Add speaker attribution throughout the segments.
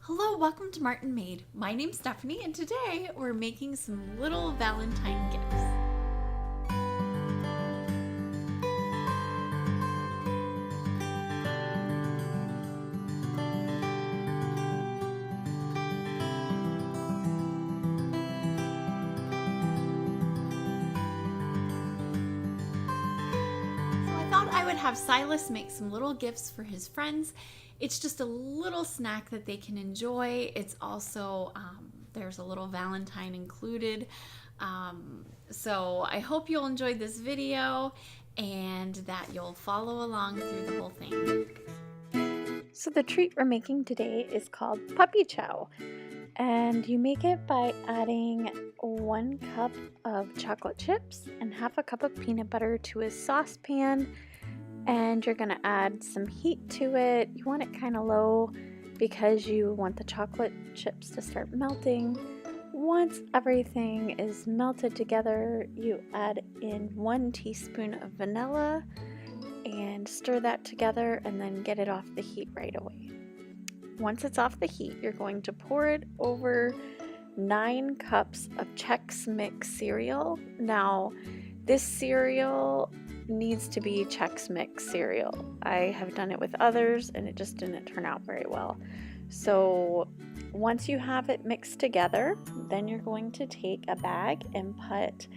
Speaker 1: Hello, welcome to Martinmade. My name's Stephanie, and today we're making some little Valentine gifts. So I thought I would have Silas make some little gifts for his friends. It's just a little snack that they can enjoy. It's also, there's a little Valentine included. So I hope you'll enjoy this video and that you'll follow along through the whole thing.
Speaker 2: So the treat we're making today is called Puppy Chow, and you make it by adding 1 cup of chocolate chips and half a cup of peanut butter to a saucepan, and you're going to add some heat to it. You want it kind of low because you want the chocolate chips to start melting. Once everything is melted together, you add in 1 teaspoon of vanilla and stir that together and then get it off the heat right away. Once it's off the heat, you're going to pour it over 9 cups of Chex Mix cereal. Now, this cereal needs to be Chex Mix cereal. I have done it with others and it just didn't turn out very well. So once you have it mixed together, then you're going to take a bag and put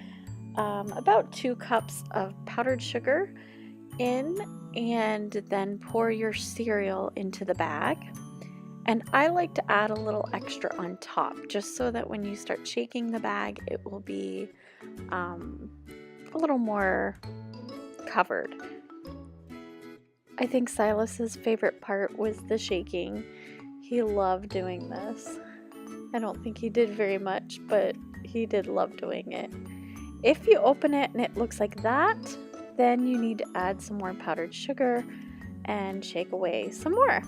Speaker 2: about 2 cups of powdered sugar in, and then pour your cereal into the bag. And I like to add a little extra on top, just so that when you start shaking the bag, it will be a little more covered. I think Silas's favorite part was the shaking. He loved doing this. I don't think he did very much, but he did love doing it. If you open it and it looks like that, then you need to add some more powdered sugar and shake away some more.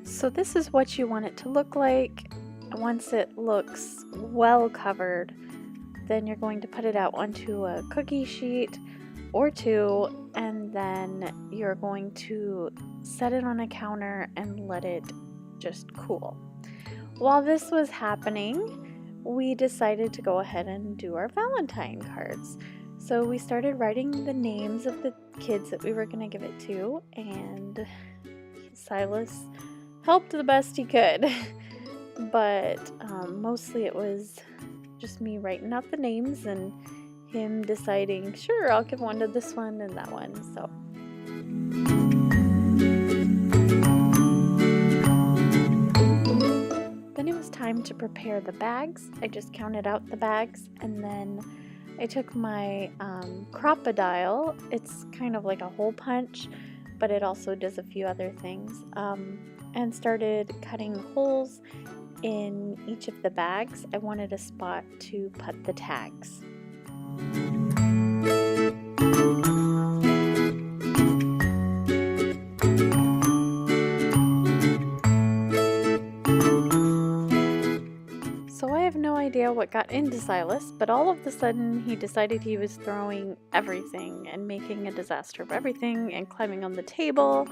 Speaker 2: So this is what you want it to look like. Once it looks well covered, then you're going to put it out onto a cookie sheet or 2, and then you're going to set it on a counter and let it just cool. While this was happening, we decided to go ahead and do our Valentine cards. So we started writing the names of the kids that we were going to give it to, and Silas helped the best he could. But mostly it was just me writing out the names and him deciding, sure, I'll give one to this one and that one. So then it was time to prepare the bags. I just counted out the bags, and then I took my Crop-A-Dile. It's kind of like a hole punch, but it also does a few other things, and started cutting holes in each of the bags. I wanted a spot to put the tags. So I have no idea what got into Silas, but all of a sudden he decided he was throwing everything and making a disaster of everything and climbing on the table.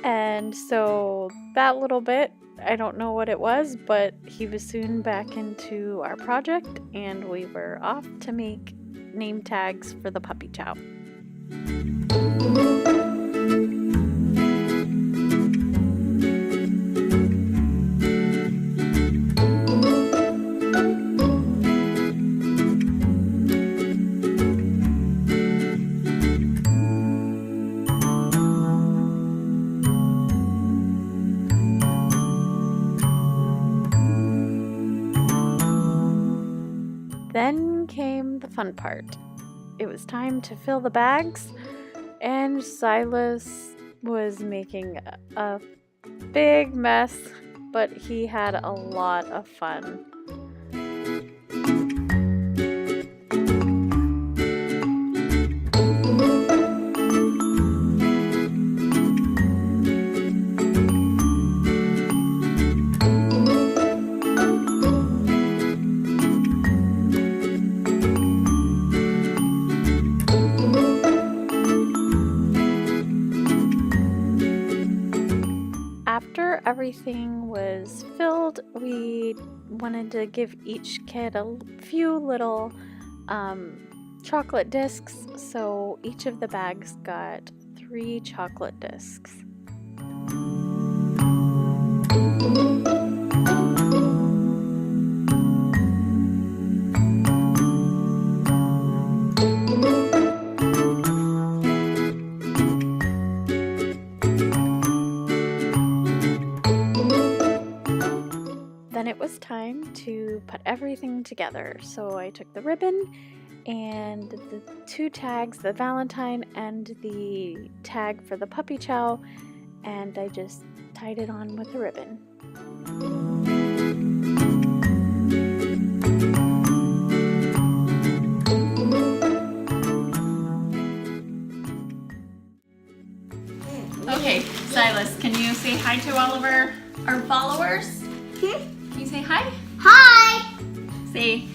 Speaker 2: And so that little bit, I don't know what it was, but he was soon back into our project, and we were off to make name tags for the Puppy Chow. Then came the fun part. It was time to fill the bags, and Silas was making a big mess, but he had a lot of fun. everything was filled, we wanted to give each kid a few little chocolate discs, so each of the bags got 3 chocolate discs. Then it was time to put everything together. So I took the ribbon and the 2 tags, the Valentine and the tag for the Puppy Chow, and I just tied it on with the ribbon.
Speaker 1: Okay, Silas, can you say hi to all of our followers? Can you say hi?
Speaker 3: Hi!
Speaker 1: Say,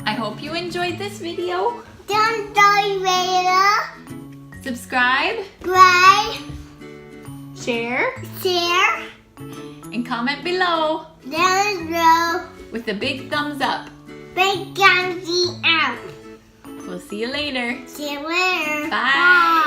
Speaker 1: I hope you enjoyed this video.
Speaker 3: Don't die later.
Speaker 1: Subscribe,
Speaker 3: Bye.
Speaker 1: share,
Speaker 3: Share.
Speaker 1: and comment below
Speaker 3: Down below.
Speaker 1: with a big thumbs up.
Speaker 3: Big gunsy out.
Speaker 1: We'll see you later.
Speaker 3: See you later.
Speaker 1: Bye.